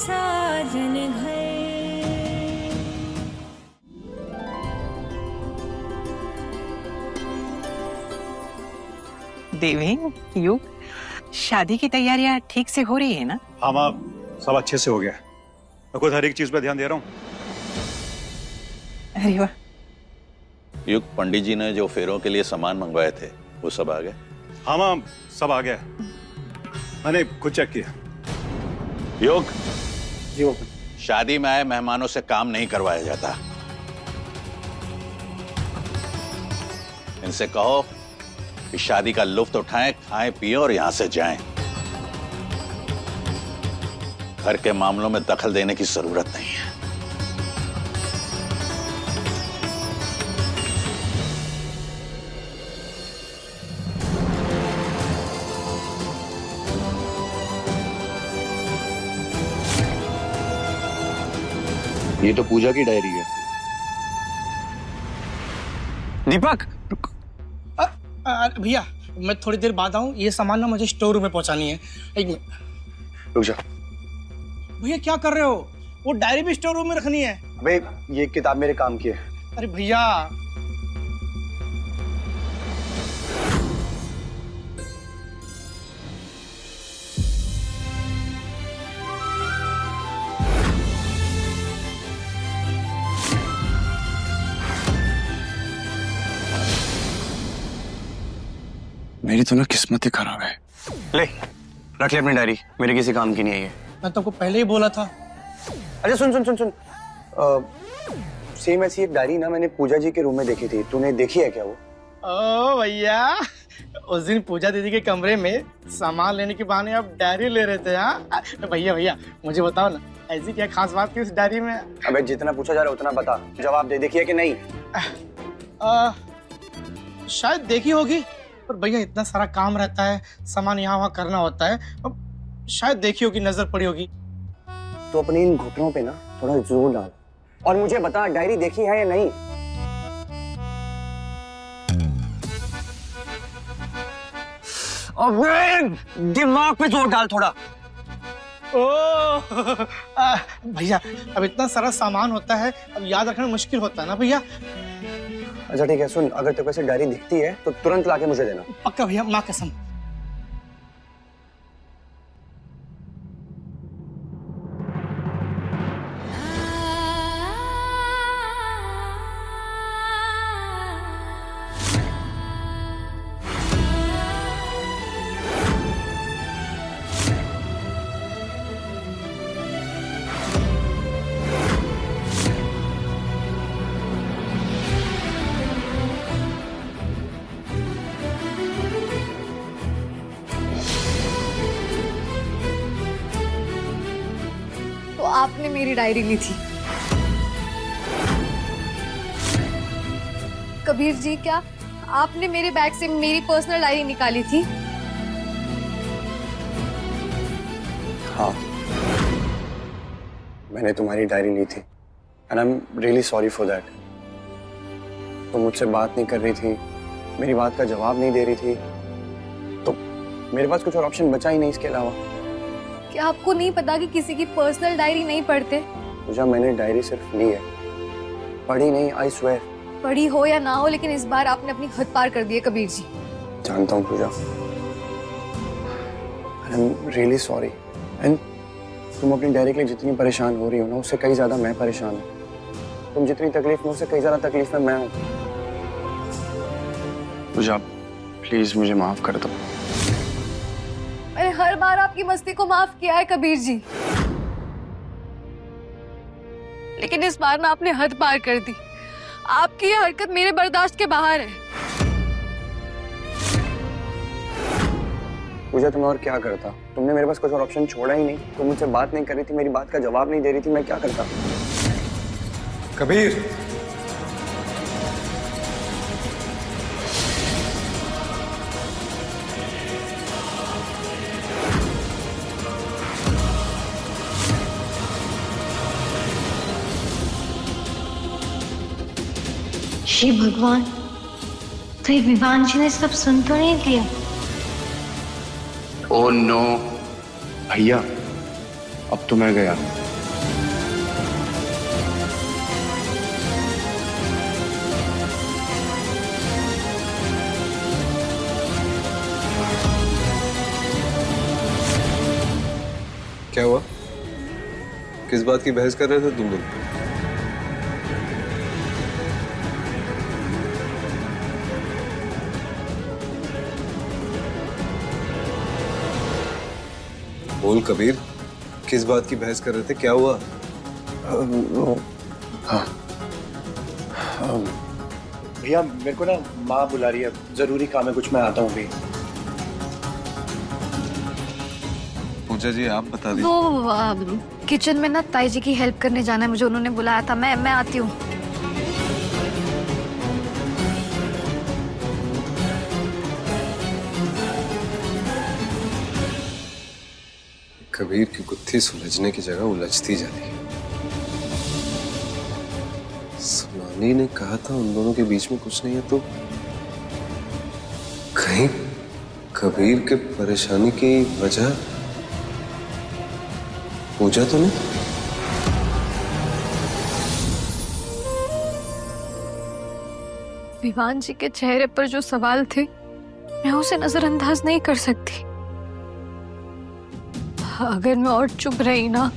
साजन घर। देवी, युग, शादी की तैयारियां ठीक से हो रही है ना? हाँ माँ, सब अच्छे से हो गया। मैं खुद हर एक चीज पे ध्यान दे रहा हूँ। अरे वाह। युग, पंडित जी ने जो फेरों के लिए सामान मंगवाए थे वो सब आ गए? हाँ माँ, सब आ गया। मैंने खुद चेक किया। युग, जी शादी में आए मेहमानों से काम नहीं करवाया जाता। इनसे कहो कि शादी का लुत्फ उठाएं, खाएं पिएं और यहां से जाएं। घर के मामलों में दखल देने की जरूरत नहीं है। ये तो पूजा की डायरी है। दीपक, भैया मैं थोड़ी देर बाद आऊँ। ये सामान ना मुझे स्टोर रूम में पहुंचानी है। एक मिनट। रुक जा। भैया क्या कर रहे हो? वो डायरी भी स्टोर रूम में रखनी है। अबे ये किताब मेरे काम की है। अरे भैया, मेरी तो ना किस्मत ही खराब है। ले, रख ले अपनी डायरी, मेरे किसी काम की नहीं है ये। मैं तुमको पहले ही बोला था। अच्छा सुन सुन सुन सुन, सेम ऐसी एक डायरी ना मैंने पूजा जी के रूम में देखी थी। तूने देखी है क्या वो? ओ भैया, उस दिन पूजा दीदी के कमरे में सामान लेने के बहाने आप डायरी ले रहे थे। हाँ भैया, भैया मुझे बताओ ना, ऐसी क्या खास बात थी उस डायरी में? अबे जितना पूछा जा रहा है उतना बता, जवाब दे। देखी है कि नहीं? शायद देखी होगी, पर भैया इतना सारा काम रहता है, सामान यहाँ वहाँ करना होता है। अब शायद देखी होगी, नजर पड़ी होगी। तो अपने इन घुटनों पे ना थोड़ा जोर डाल और मुझे बता, डायरी देखी है या नहीं? अबे दिमाग पे जोर डाल थोड़ा। ओ भैया, अब इतना सारा सामान होता है, अब याद रखना मुश्किल होता है ना भैया। अच्छा ठीक है, सुन, अगर तेरे को ऐसे डायरी दिखती है तो तुरंत लाके मुझे देना। पक्का भैया, माँ कसम। आपने मेरी डायरी ली थी। कबीर जी, क्या आपने मेरे बैग से मेरी पर्सनल डायरी निकाली थी? हाँ, मैंने तुम्हारी डायरी ली थी and I am really sorry for that. तुम मुझसे बात नहीं कर रही थी, मेरी बात का जवाब नहीं दे रही थी, तो मेरे पास कुछ और ऑप्शन बचा ही नहीं इसके अलावा। क्या आपको नहीं पता कि किसी की पर्सनल डायरी नहीं पढ़ते? पूजा, मैंने डायरी सिर्फ ली है, पढ़ी नहीं, आई स्वेयर। पढ़ी हो या ना हो, लेकिन इस बार आपने अपनी हद पार कर दी है कबीर जी। जानता हूँ Pooja, I am really sorry. And तुम अपनी डायरी के लिए जितनी परेशान हो रही हो ना, उससे कई ज्यादा मैं परेशान हूँ। तुम जितनी तकलीफ में, उससे कई ज्यादा तकलीफ में मैं हूँ। पूजा प्लीज मुझे माफ कर दो। मैंने हर बार आपकी मस्ती को माफ किया है कबीर जी, लेकिन इस बार ना आपने हद पार कर दी। आपकी ये हरकत मेरे बर्दाश्त के बाहर है। पूजा, तुम्हें और क्या करता? तुमने मेरे पास कुछ और ऑप्शन छोड़ा ही नहीं। तुम मुझसे बात नहीं कर रही थी, मेरी बात का जवाब नहीं दे रही थी, मैं क्या करता? कबीर, श्री भगवान, तो ये विवान जी ने सब सुन तो नहीं लिया? ओह नो भैया, अब तो मैं गया। क्या हुआ? किस बात की बहस कर रहे थे तुम लोग? बोल कबीर, किस बात की बहस कर रहे थे? क्या हुआ? हाँ भैया, मेरे को ना माँ बुला रही है, जरूरी काम है कुछ, मैं आता हूँ भी। पूजा जी आप बता दीजिए। वो किचन में ना ताई जी की हेल्प करने जाना है मुझे, उन्होंने बुलाया था। मैं आती हूँ। कबीर की गुत्थी सुलझने की जगह उलझती जा रही है। सोनाली ने कहा था उन दोनों के बीच में कुछ नहीं है, तो कहीं कबीर के परेशानी की वजह पूजा तो नहीं? विवान जी के चेहरे पर जो सवाल थे मैं उसे नजरअंदाज नहीं कर सकती। अगर मैं और चुप रही ना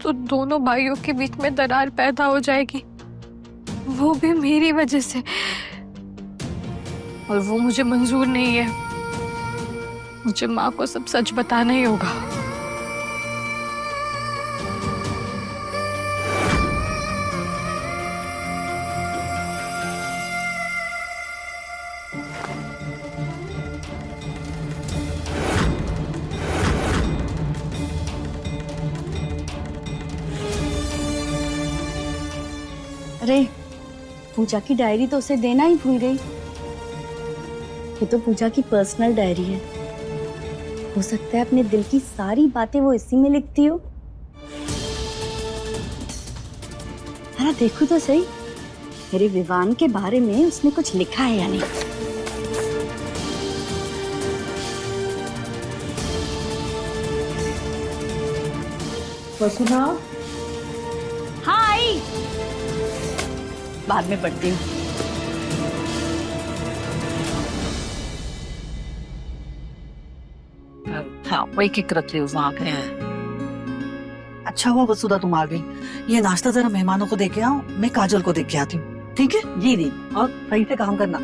तो दोनों भाइयों के बीच में दरार पैदा हो जाएगी, वो भी मेरी वजह से, और वो मुझे मंजूर नहीं है। मुझे माँ को सब सच बताना ही होगा। अरे पूजा की डायरी तो उसे देना ही भूल गई। ये तो पूजा की पर्सनल डायरी है, हो सकता है अपने दिल की सारी बातें वो इसी में लिखती हो। अरे देखो तो सही, मेरे विवान के बारे में उसने कुछ लिखा है या नहीं। सुनाओ। हाँ आई, बाद में पढ़ती हूँ। हाँ वही की करती हूँ वहाँ पे। अच्छा हुआ वसुधा तुम आ गई। ये नाश्ता जरा मेहमानों को देके आओ, मैं काजल को देके आती हूँ। ठीक है? जी दी, और सही से काम करना।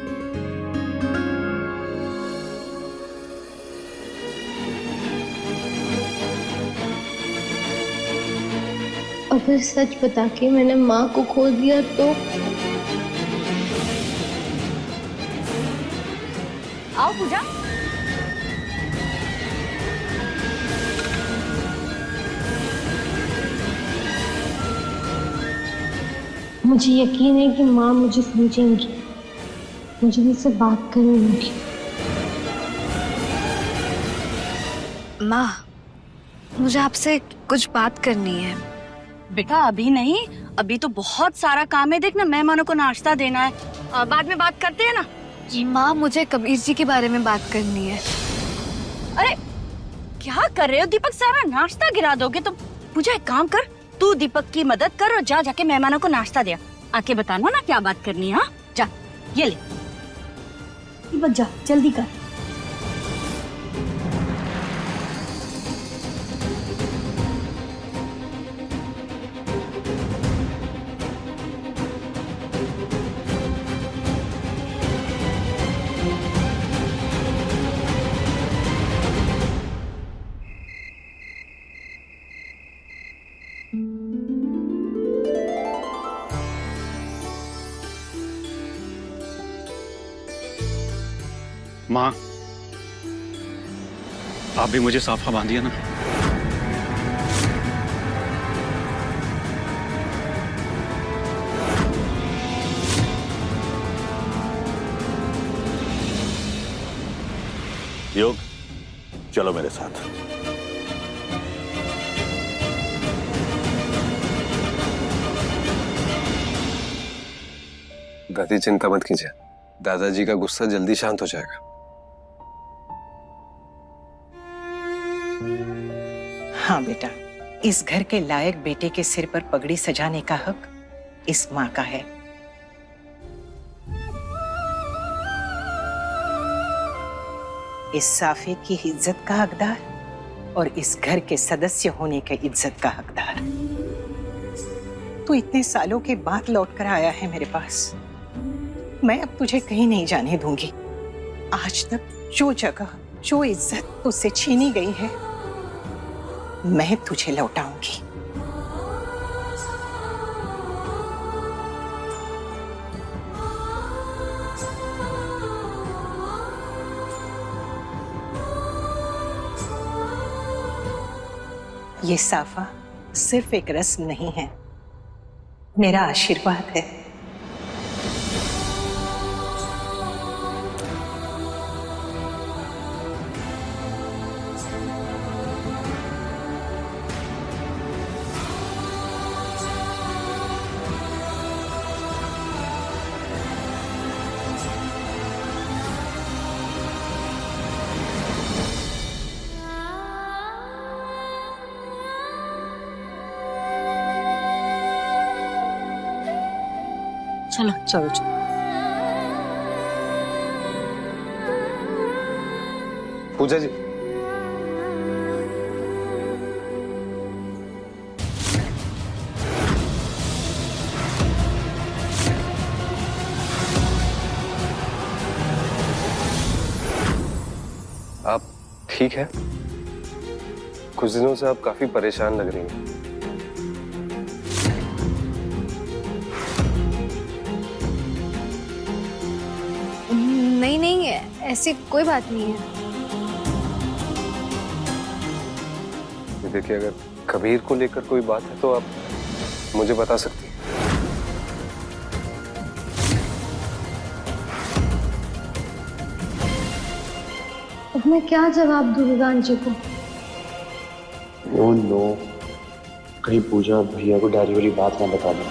अगर सच बता के मैंने माँ को खो दिया तो? आओ पूजा। मुझे यकीन है कि माँ मुझे समझेंगी, मुझे उनसे बात करनी होगी। माँ, मुझे आपसे कुछ बात करनी है। बेटा अभी नहीं, अभी तो बहुत सारा काम है। देखना, मेहमानों को नाश्ता देना है, बाद में बात करते हैं ना। माँ, मुझे कबीर जी के बारे में बात करनी है। अरे क्या कर रहे हो दीपक, सारा नाश्ता गिरा दोगे तुम। पूजा एक काम कर, तू दीपक की मदद कर और जा जाके मेहमानों को नाश्ता दे। आके बताना ना क्या बात करनी है। हाँ जा, ये ले दीपक, जा जल्दी कर। माँ, आप भी मुझे साफा बांधिए ना। योग, चलो मेरे साथ। दादी चिंता मत कीजिए, दादाजी का गुस्सा जल्दी शांत हो जाएगा। हाँ बेटा, इस घर के लायक बेटे के सिर पर पगड़ी सजाने का हक इस माँ का है। इस साफे की इज्जत का हकदार और इस घर के सदस्य होने के इज्जत का हकदार। तू इतने सालों के बाद लौट कर आया है मेरे पास। मैं अब तुझे कहीं नहीं जाने दूंगी। आज तक जो जगह, जो इज्जत तुझसे छीनी गई है, मैं तुझे लौटाऊंगी। ये साफा सिर्फ एक रस्म नहीं है, मेरा आशीर्वाद है। चलो चलो चलो। पूजा जी, आप ठीक है? कुछ दिनों से आप काफी परेशान लग रही हैं। नहीं नहीं, ऐसी कोई बात नहीं है। देखिए, अगर कबीर को लेकर कोई बात है तो आप मुझे बता सकती हैं। अब मैं क्या जवाब दूँ विवान जी को? नो नो, कहीं पूजा भैया को डायरी वाली बात ना बता दो।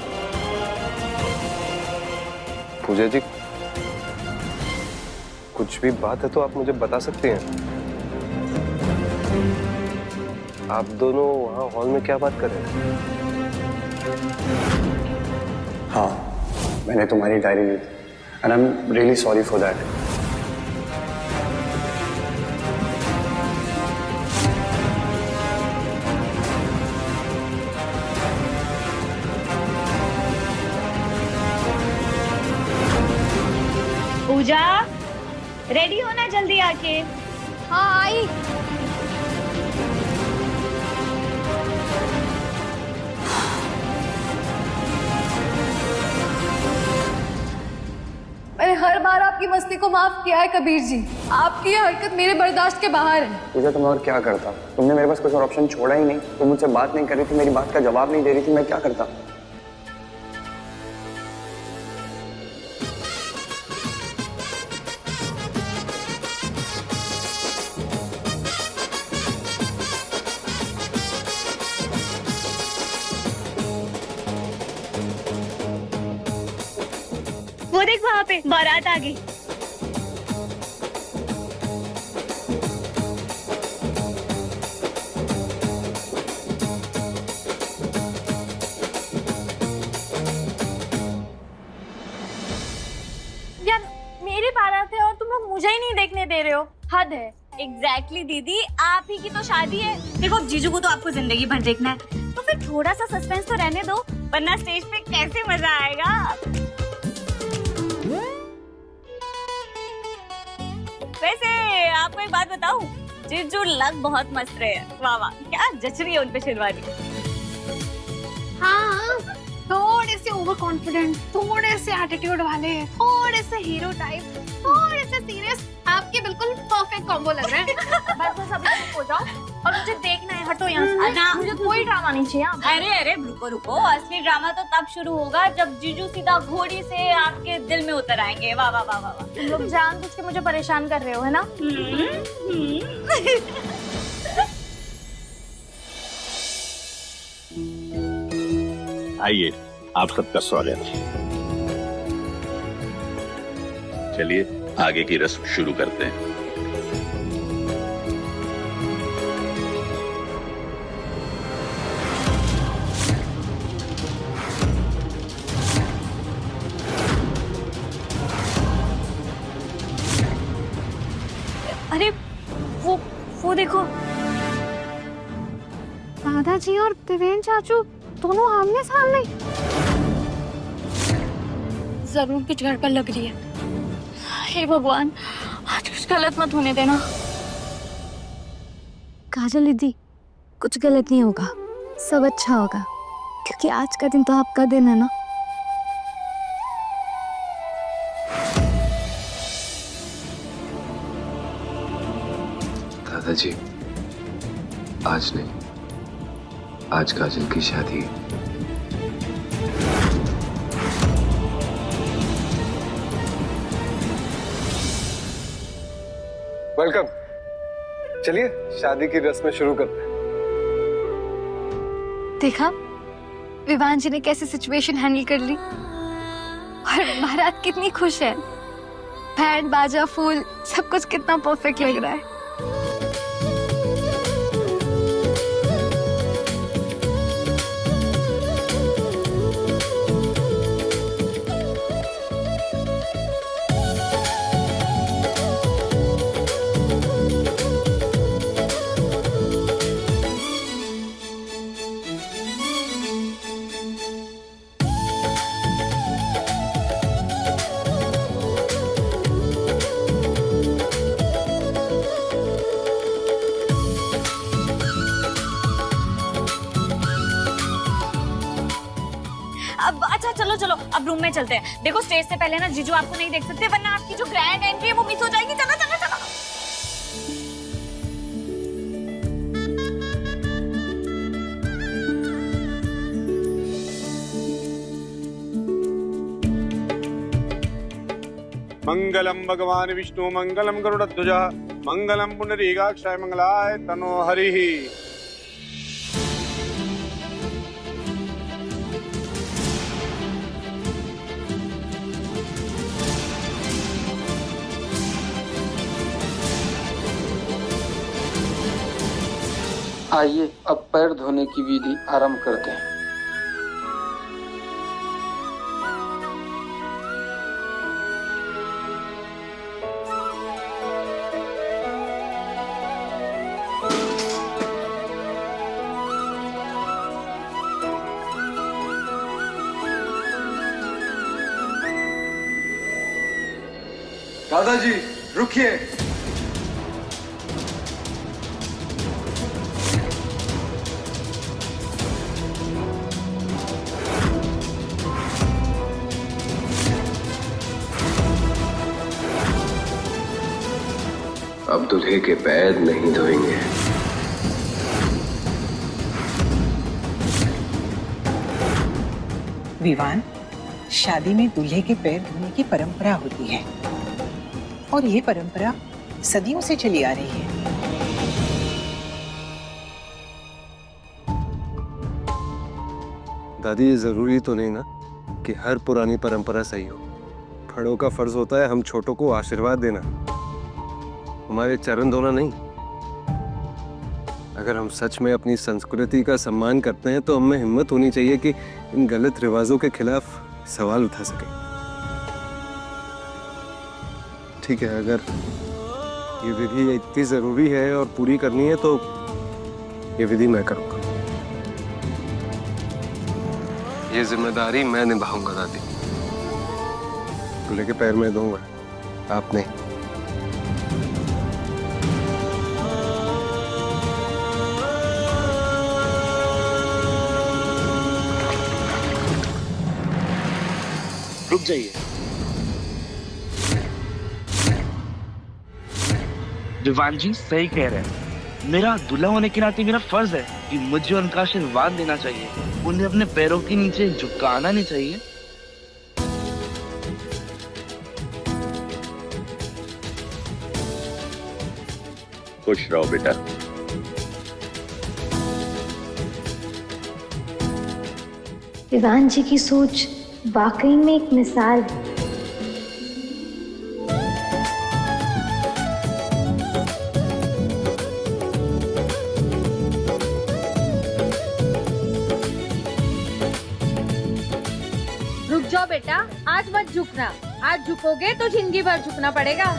पूजा जी, कुछ भी बात है तो आप मुझे बता सकते हैं। आप दोनों वहाँ हॉल में क्या बात कर रहे थे? हाँ, मैंने तुम्हारी डायरी ली थी and I am really sorry for that. Pooja, ready होना जल्दी आके। हाँ आई। मैंने हर बार आपकी मस्ती को माफ किया है कबीर जी। आपकी ये हरकत मेरे बर्दाश्त के बाहर है। पूजा, तुम और क्या करता? तुमने मेरे पास कुछ और ऑप्शन छोड़ा ही नहीं। तुम मुझसे बात नहीं कर रही थी, मेरी बात का जवाब नहीं दे रही थी, मैं क्या करता? वो देख वहाँ पे बारात आ गई। यार मेरी बारात है और तुम लोग मुझे ही नहीं देखने दे रहे हो, हद है। एग्जैक्टली दीदी, आप ही की तो शादी है। देखो जीजू को तो आपको जिंदगी भर देखना है, तो फिर थोड़ा सा सस्पेंस तो रहने दो, वरना स्टेज पे कैसे मजा आएगा। वैसे आपको एक बात बताऊं, जीजू लग बहुत मस्त रहे हैं। वाह वाह, क्या जच रही है उन पे शेरवानी। हाँ, थोड़े से ओवर कॉन्फिडेंट, थोड़े से एटीट्यूड वाले, थोड़े से हीरो टाइप, थोड़े से सीरियस, आपके बिल्कुल परफेक्ट कॉम्बो लग रहे हैं। बस अभी चुप हो जाओ और मुझे देखना है, हटो यहाँ से। मुझे कोई ड्रामा नहीं चाहिए। अरे अरे रुको रुको, असली ड्रामा तो तब शुरू होगा जब जीजू सीधा घोड़ी से आपके दिल में उतर आएंगे। वाह वाह वाह वाह वाह। तुम लोग जानबूझ के मुझे परेशान कर रहे हो, है ना? आइए, आप सबका स्वागत। चलिए आगे की रस्म शुरू करते हैं। दादाजी और देवेन चाचू दोनों आमने सामने। जरूर कुछ गड़बड़ लग रही है। हे भगवान, आज कुछ गलत मत होने देना। काजल दीदी, कुछ गलत नहीं होगा, सब अच्छा होगा, क्योंकि आज का दिन तो आपका दिन है ना। दादाजी, आज नहीं, आज काजल की शादी है। वेलकम। चलिए शादी की रस्में शुरू करते हैं। देखा विवान जी ने कैसे सिचुएशन हैंडल कर ली, और बारात कितनी खुश है। बैंड बाजा फूल सब कुछ कितना परफेक्ट लग रहा है। अब अच्छा चलो चलो अब रूम में चलते हैं। देखो स्टेज से पहले ना जीजू आपको नहीं देख सकते, वरना आपकी जो ग्रैंड एंट्री है वो मिस हो जाएगी। चलो चलो चलो। मंगलम भगवान विष्णु मंगलम गरुड़ध्वज मंगलम पुंडरीकाक्षाय मंगलाय तनो हरिः। आइए अब पैर धोने की विधि आरंभ करते हैं। दादाजी रुकिए। अब दूल्हे के पैर नहीं धोएंगे। विवान, शादी में दूल्हे के पैर धोने की परंपरा होती है, और ये परंपरा सदियों से चली आ रही है। दादी, ये जरूरी तो नहीं ना कि हर पुरानी परंपरा सही हो। बड़ों का फर्ज होता है हम छोटों को आशीर्वाद देना, हमारे चरण धोना नहीं। अगर हम सच में अपनी संस्कृति का सम्मान करते हैं तो हमें हिम्मत होनी चाहिए कि इन गलत रिवाजों के खिलाफ सवाल उठा सके। ठीक है, अगर ये विधि इतनी जरूरी है और पूरी करनी है तो ये विधि मैं करूंगा। ये जिम्मेदारी मैं निभाऊंगा दादी। दूल्हे के पैर में दूंगा, आप नहीं। रुक जाइए। विवान जी सही कह रहे हैं। मेरा दूल्हा होने के नाते मेरा फर्ज है कि मुझे उनका आशीर्वाद देना चाहिए, उन्हें अपने पैरों के नीचे झुकाना नहीं चाहिए। खुश रहो बेटा। विवान जी की सोच वाकई में एक मिसाल है। रुक जाओ बेटा, आज मत झुकना। आज झुकोगे तो जिंदगी भर झुकना पड़ेगा।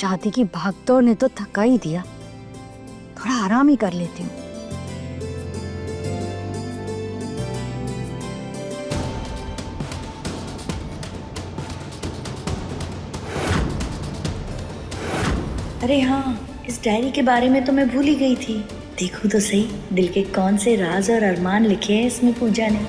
शादी की भागदौड़ ने तो थका ही दिया, थोड़ा आराम ही कर लेती हूँ। अरे हाँ, इस डायरी के बारे में तो मैं भूल ही गई थी। देखो तो सही, दिल के कौन से राज और अरमान लिखे हैं इसमें पूजा ने।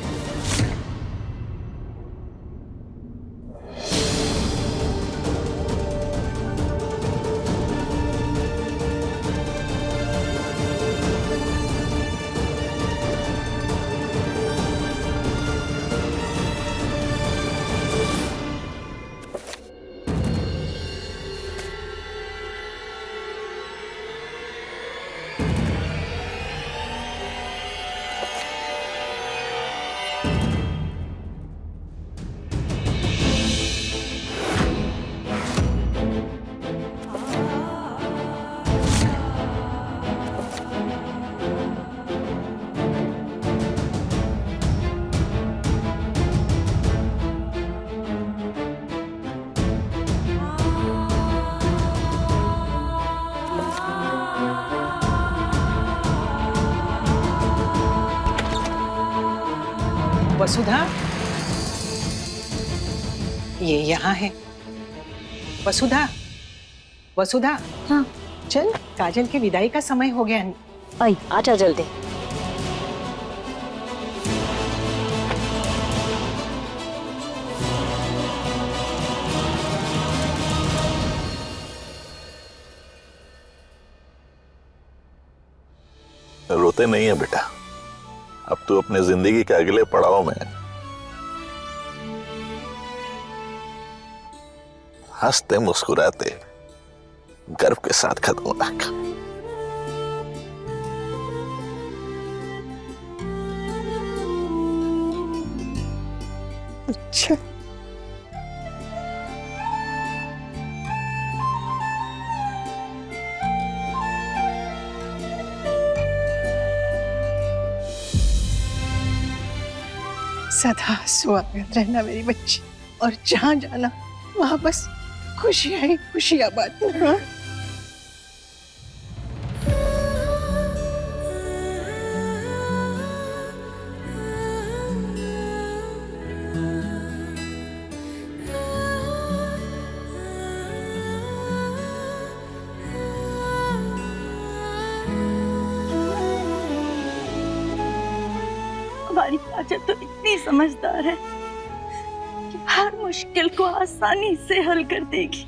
वसुधा, ये यहाँ है। वसुधा, वसुधा। हाँ। चल, काजल के विदाई का समय हो गया है। आई, आजा जल्दी। रोते नहीं है बेटा, अब तू अपने जिंदगी के अगले पड़ाव में हंसते मुस्कुराते गर्व के साथ कदम रख। अच्छा, सदा स्वागत रहना मेरी बच्ची, और जहाँ जाना वहाँ बस खुशियाँ ही खुशियाँ बांटना। हमारी काजल तो इतनी समझदार है कि हर मुश्किल को आसानी से हल कर देगी।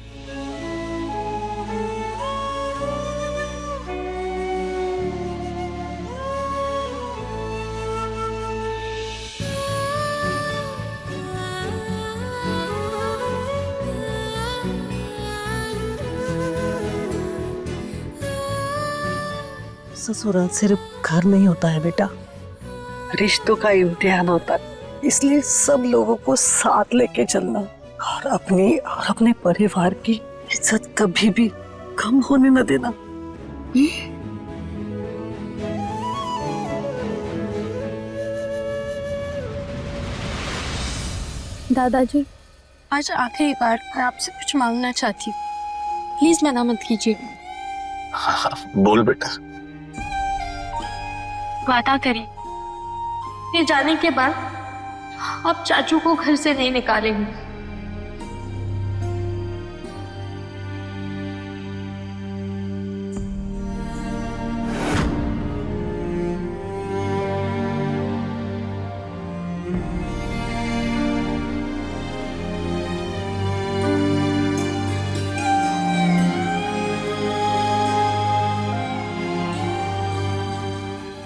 ससुराल सिर्फ घर नहीं होता है बेटा, रिश्तों का इम्तिहान होता है। इसलिए सब लोगों को साथ लेके चलना और अपने परिवार की इज्जत कभी भी कम होने न देना। दादाजी, आज आखिरी बार मैं आपसे कुछ मांगना चाहती हूँ, प्लीज मना मत कीजिए। हाँ, बोल बेटा। वादा करें, ये जाने के बाद आप चाचू को घर से नहीं निकालेंगे।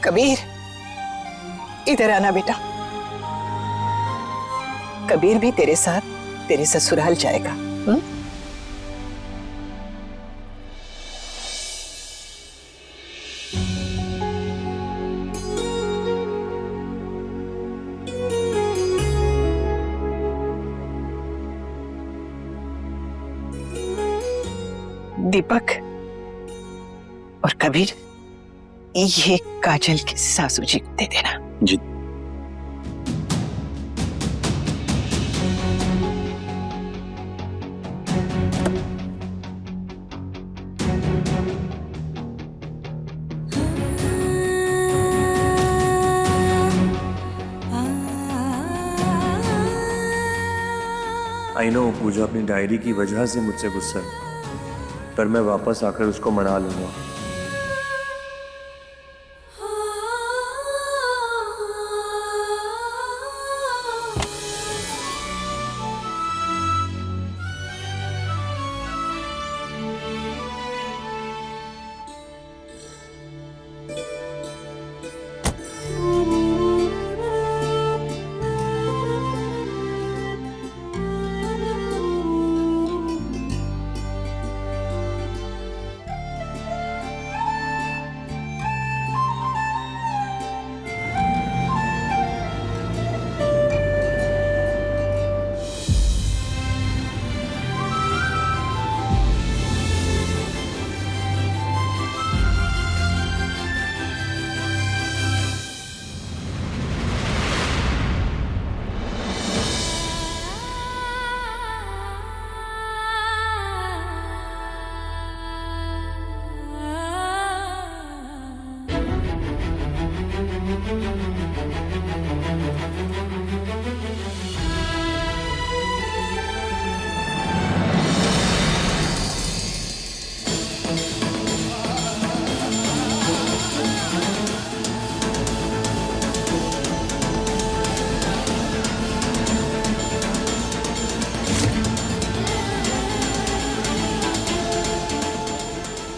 कबीर, इधर आना बेटा। कबीर भी तेरे साथ तेरे ससुराल जाएगा। दीपक और कबीर, ये काजल की सासू जी को दे देना। जी। आई नो पूजा अपनी डायरी की वजह से मुझसे गुस्सा है, पर मैं वापस आकर उसको मना लूंगा।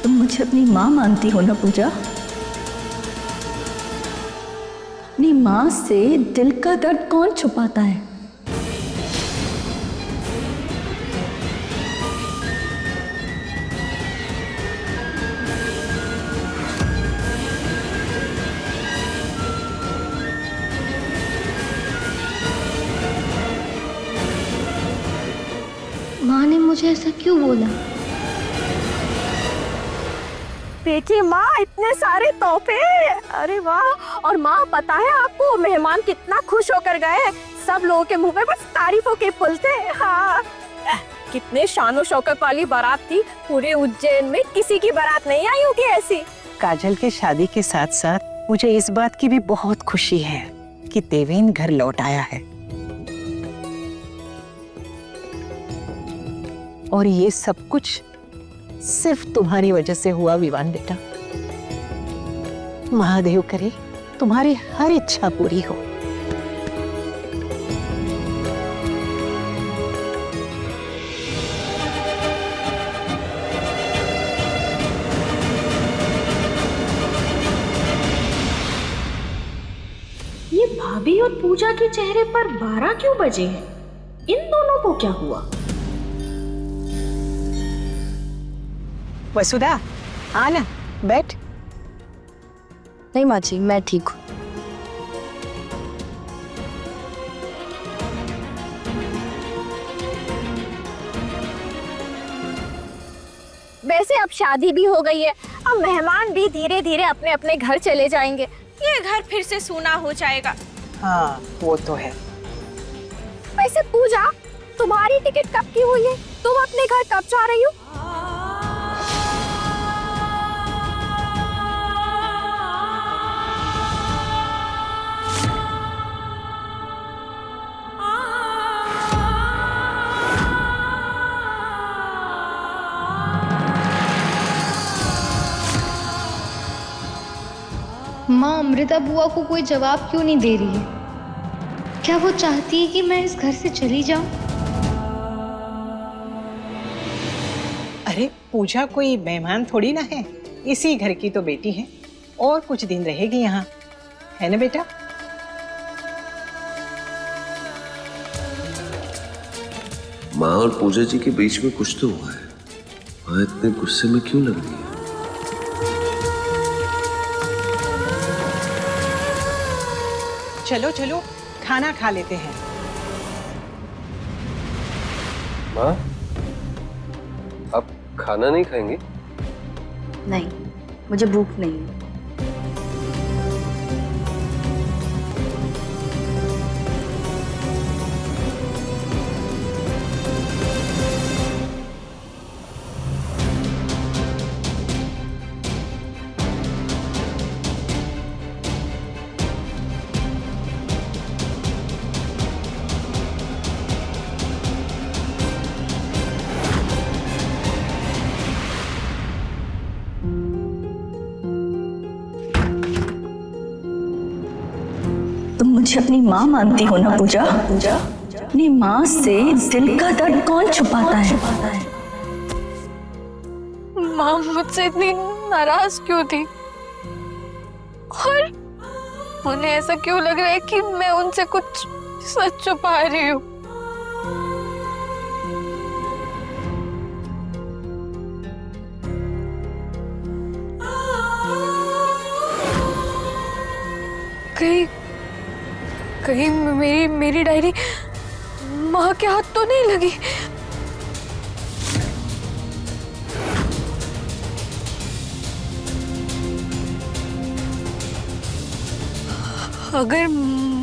तुम मुझे अपनी माँ मानती हो ना पूजा? अपनी माँ से दिल का दर्द कौन छुपाता है? माँ ने मुझे ऐसा क्यों बोला? बेटी माँ इतने सारे तोहफे, अरे वाह। और माँ पता है आपको मेहमान कितना खुश होकर गए, सब लोगों के मुंह में बस तारीफों के पुल थे। हाँ कितने शानो शौकत वाली बारात थी, पूरे उज्जैन में किसी की बारात नहीं आई होगी ऐसी। काजल के शादी के साथ साथ मुझे इस बात की भी बहुत खुशी है कि देवेन घर लौट आया है, और ये सब कुछ सिर्फ तुम्हारी वजह से हुआ विवान बेटा। महादेव करे तुम्हारी हर इच्छा पूरी हो। ये भाभी और पूजा के चेहरे पर 12 क्यों बजे हैं? इन दोनों को क्या हुआ? वसुधा आना बैठ। नहीं माँ जी मैं ठीक हूँ। वैसे अब शादी भी हो गई है, अब मेहमान भी धीरे धीरे अपने अपने घर चले जाएंगे, ये घर फिर से सूना हो जाएगा। हाँ वो तो है। वैसे पूजा तुम्हारी टिकट कब की हुई है? तुम अपने घर कब जा रही हो? माँ अमृता बुआ को कोई जवाब क्यों नहीं दे रही है? क्या वो चाहती है कि मैं इस घर से चली जाऊं? अरे पूजा कोई मेहमान थोड़ी ना है, इसी घर की तो बेटी है, और कुछ दिन रहेगी यहाँ, है ना बेटा? माँ और पूजा जी के बीच में कुछ तो हुआ है। माँ इतने गुस्से में क्यों लग रही है? चलो चलो खाना खा लेते हैं। माँ आप खाना नहीं खाएंगे? नहीं, मुझे भूख नहीं है। मुझे अपनी माँ मानती हो ना पूजा? अपनी माँ से दिल का दर्द कौन छुपाता है? माँ मुझसे इतनी नाराज क्यों थी? और उन्हें ऐसा क्यों लग रहा है कि मैं उनसे कुछ सच छुपा रही हूँ? कहीं मेरी डायरी माँ के हाथ तो नहीं लगी? अगर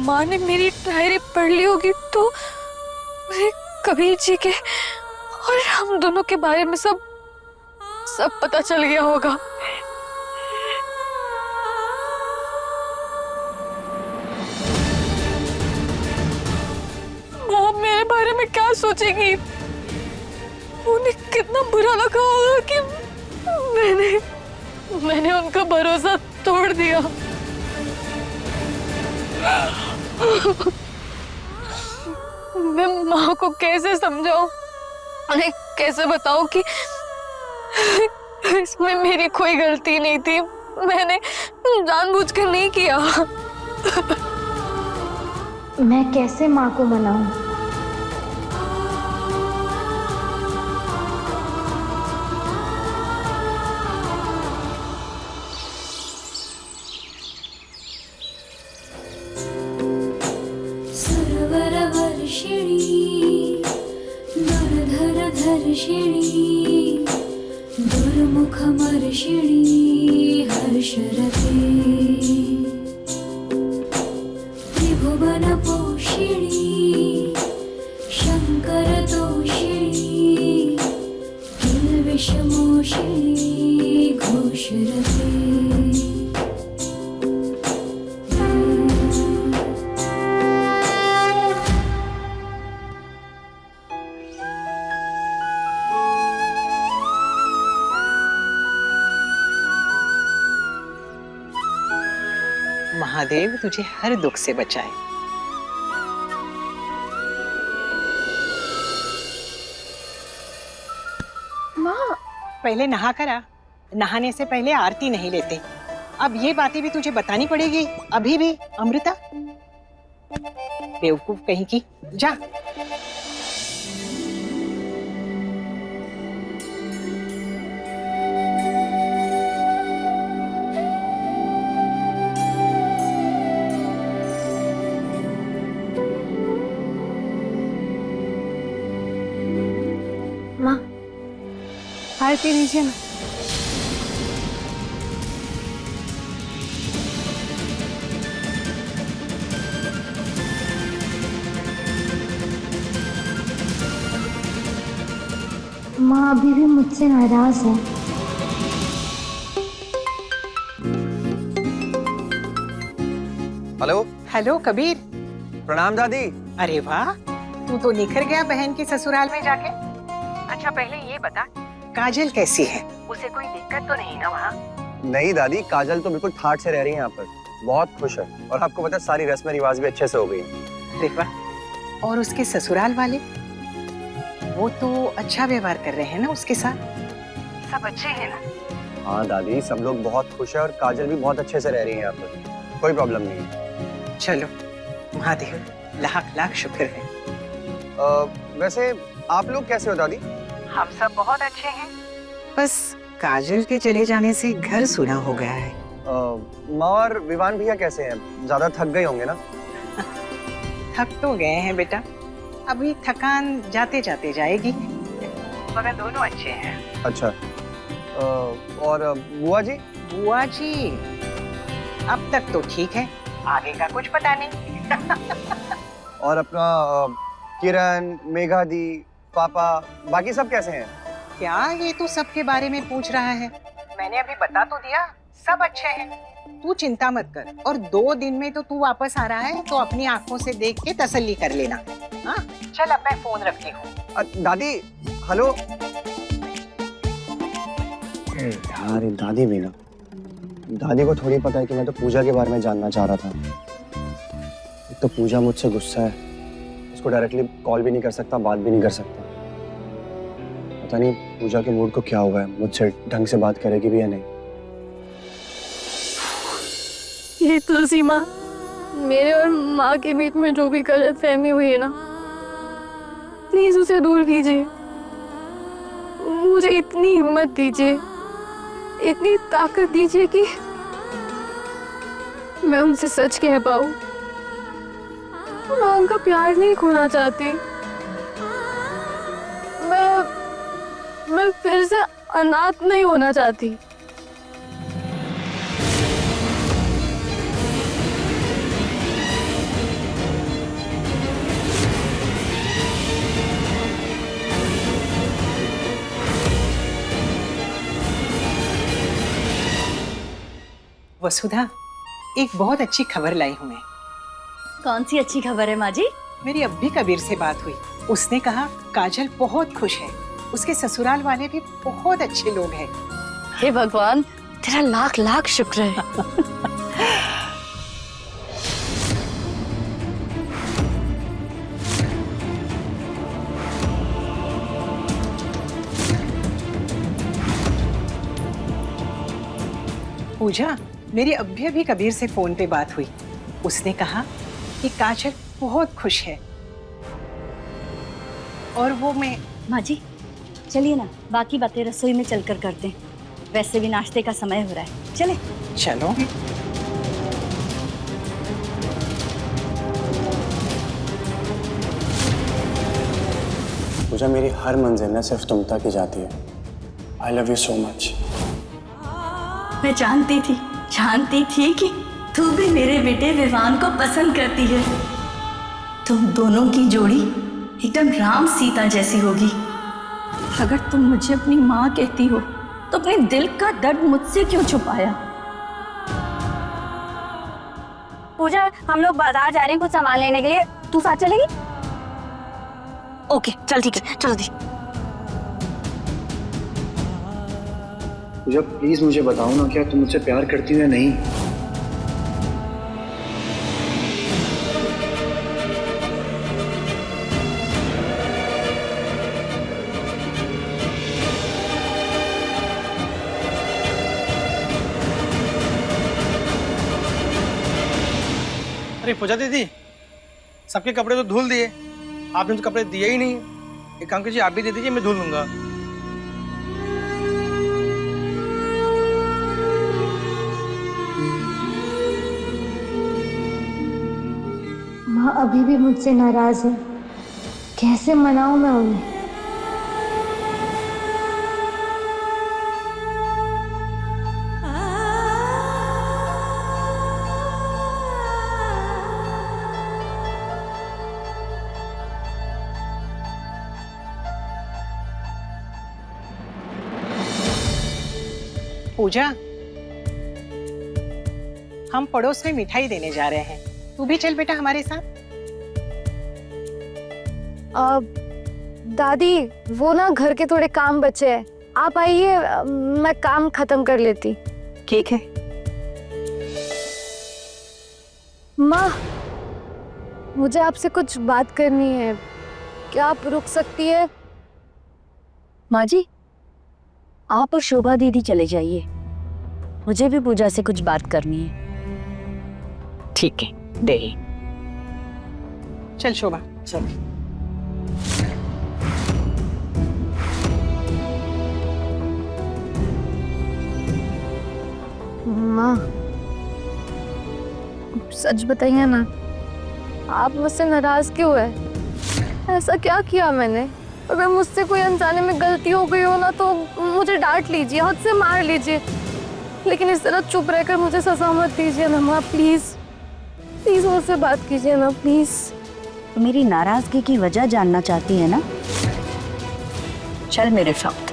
माँ ने मेरी डायरी पढ़ ली होगी तो मुझे कबीर जी के और हम दोनों के बारे में सब पता चल गया होगा। माँ मेरे बारे में क्या सोचेगी? उन्हें कितना बुरा लगा होगा कि मैंने उनका भरोसा तोड़ दिया। मैं माँ को कैसे समझाऊं, उन्हें कैसे बताऊं कि इसमें मेरी कोई गलती नहीं थी, मैंने जानबूझकर नहीं किया। मैं कैसे माँ को मनाऊं? दुर्मुखमर्षिणी हर्षरते त्रिभुवनपोषिणी शङ्करतोषिणी किल्बिषमोषिणी घोषरते। महादेव तुझे हर दुख से बचाए। माँ पहले नहा कर आ। नहाने से पहले आरती नहीं लेते। अब ये बातें भी तुझे बतानी पड़ेगी अभी भी अमृता। बेवकूफ कहीं की, जा। माँ आरती लीजिए ना। माँ अभी भी मुझसे नाराज है। हेलो। हेलो कबीर। प्रणाम दादी। अरे वाह, तू तो निखर गया बहन के ससुराल में जाके। अच्छा पहले ये बता, काजल कैसी है? उसे कोई दिक्कत तो नहीं ना वहाँ? नहीं दादी, काजल तो बिल्कुल ठाट से रह रही है यहाँ पर, बहुत खुश है। और आपको पता है सारी रस्म रिवाज भी अच्छे से हो गई है। अरे वाह, और उसके ससुराल वाले? वो तो अच्छा व्यवहार कर रहे हैं ना उसके साथ? सब अच्छे हैं ना? हाँ दादी, सब लोग बहुत खुश है और काजल भी बहुत अच्छे से रह रही है यहाँ पर, कोई प्रॉब्लम नहीं है। चलो महादेव, लाख लाख शुक्र है। वैसे आप लोग कैसे हो दादी? हम सब बहुत अच्छे हैं, बस काजल के चले जाने से घर सूना हो गया है। माँ और विवान भैया कैसे हैं? ज्यादा थक गए होंगे ना? थक तो गए हैं बेटा, अभी थकान जाते जाते जाएगी, मगर दोनों अच्छे हैं। अच्छा, और बुआ जी? बुआ जी अब तक तो ठीक है, आगे का कुछ पता नहीं। और अपना किरण, मेघा दी, पापा, बाकी सब कैसे हैं? क्या ये तो सबके बारे में पूछ रहा है? मैंने अभी बता तो दिया, सब अच्छे हैं। तू चिंता मत कर, और 2 दिन में तो तू वापस आ रहा है तो अपनी आंखों से देख के तसल्ली कर लेना। हाँ चल, अब मैं फोन रखती हूँ। दादी हेलो। यार दादी भी ना, दादी को थोड़ी पता है कि मैं तो पूजा के बारे में जानना चाह रहा था। एक तो पूजा मुझसे गुस्सा है, उसको डायरेक्टली कॉल भी नहीं कर सकता, बात भी नहीं कर सकता। पता नहीं पूजा के मूड को क्या हुआ है, मुझसे ढंग से बात करेगी भी या नहीं। ये तुलसी माँ, मेरे और माँ के बीच में जो भी गलतफहमी हुई है ना, प्लीज उसे दूर कीजिए। मुझे इतनी हिम्मत दीजिए, इतनी ताकत दीजिए कि मैं उनसे सच कह पाऊं। मैं उनका प्यार नहीं खोना चाहती। मैं फिर से अनाथ नहीं होना चाहती। वसुधा, एक बहुत अच्छी खबर लाई हूं मैं। कौन सी अच्छी खबर है माँ जी? मेरी अब्बी कबीर से बात हुई। उसने कहा काजल बहुत खुश है, उसके ससुराल वाले भी बहुत अच्छे लोग हैं। हे भगवान, तेरा लाख लाख शुक्र है। पूजा, मेरी अभी कबीर से फोन पे बात हुई। उसने कहा कि काजल बहुत खुश है और वो मैं। माँ जी चलिए ना, बाकी बातें रसोई में चलकर करते हैं। वैसे भी नाश्ते का समय हो रहा है, चले। चलो। पूजा, मेरी हर मंजिल ना सिर्फ तुम तक ही जाती है। I love you so much. मैं जानती थी कि तू भी मेरे बेटे विवान को पसंद करती है। तुम दोनों की जोड़ी एकदम राम सीता जैसी होगी। अगर तुम मुझे अपनी माँ कहती हो तो अपने दिल का दर्द मुझसे क्यों छुपाया? पूजा, हम लोग बाजार जा रहे हैं कुछ सामान लेने के लिए, तू साथ चलेगी? ओके चल ठीक है, चलो दी। पूजा प्लीज मुझे बताओ ना, क्या तुम मुझसे प्यार करती हो या नहीं? अरे पूजा दीदी, सबके कपड़े तो धुल दिए, आपने तो कपड़े दिए ही नहीं। एक काम कीजिए, आप भी दे दीजिए, मैं धुल लूंगा। माँ अभी भी मुझसे नाराज है, कैसे मनाऊं मैं उन्हें? पूजा, हम पड़ोस में मिठाई देने जा रहे हैं, तू भी चल बेटा हमारे साथ। दादी, वो ना घर के थोड़े काम बचे हैं, आप आइए, मैं काम खत्म कर लेती। ठीक है। माँ, मुझे आपसे कुछ बात करनी है, क्या आप रुक सकती है? माँ जी, आप और शोभा दीदी चले जाइए, मुझे भी पूजा से कुछ बात करनी है। ठीक है, दे। चल शोभा, चल। माँ, सच बताइए ना, आप मुझसे नाराज क्यों है? ऐसा क्या किया मैंने? अगर मुझसे कोई अनजाने में गलती हो गई हो ना तो मुझे डांट लीजिए, हद से मार लीजिए, लेकिन इस तरह चुप रहकर मुझे सजा मत दीजिए ना माँ, प्लीज प्लीज मुझसे बात कीजिए ना, प्लीज। मेरी नाराजगी की वजह जानना चाहती है ना? चल मेरे साथ।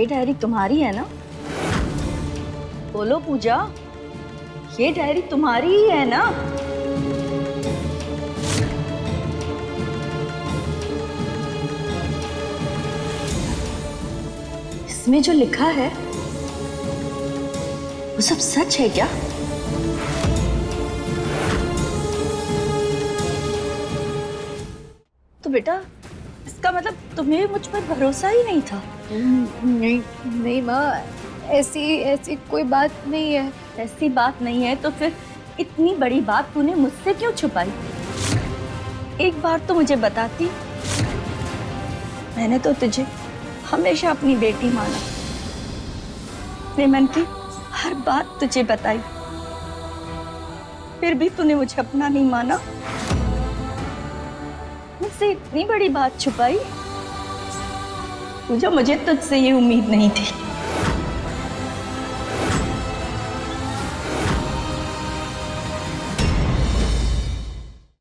ये डायरी तुम्हारी है ना? बोलो पूजा, ये डायरी तुम्हारी ही है ना? इसमें जो लिखा है वो सब सच है क्या? तो बेटा इसका मतलब तुम्हें मुझ पर भरोसा ही नहीं था? नहीं नहीं माँ, ऐसी कोई बात नहीं है। ऐसी बात नहीं है तो फिर इतनी बड़ी बात तूने मुझसे क्यों छुपाई? एक बार तो मुझे बताती। मैंने तो तुझे हमेशा अपनी बेटी माना, अपने मन की हर बात तुझे बताई, फिर भी तूने मुझे अपना नहीं माना, मुझसे इतनी बड़ी बात छुपाई। पूजा, मुझे तुझसे ये उम्मीद नहीं थी।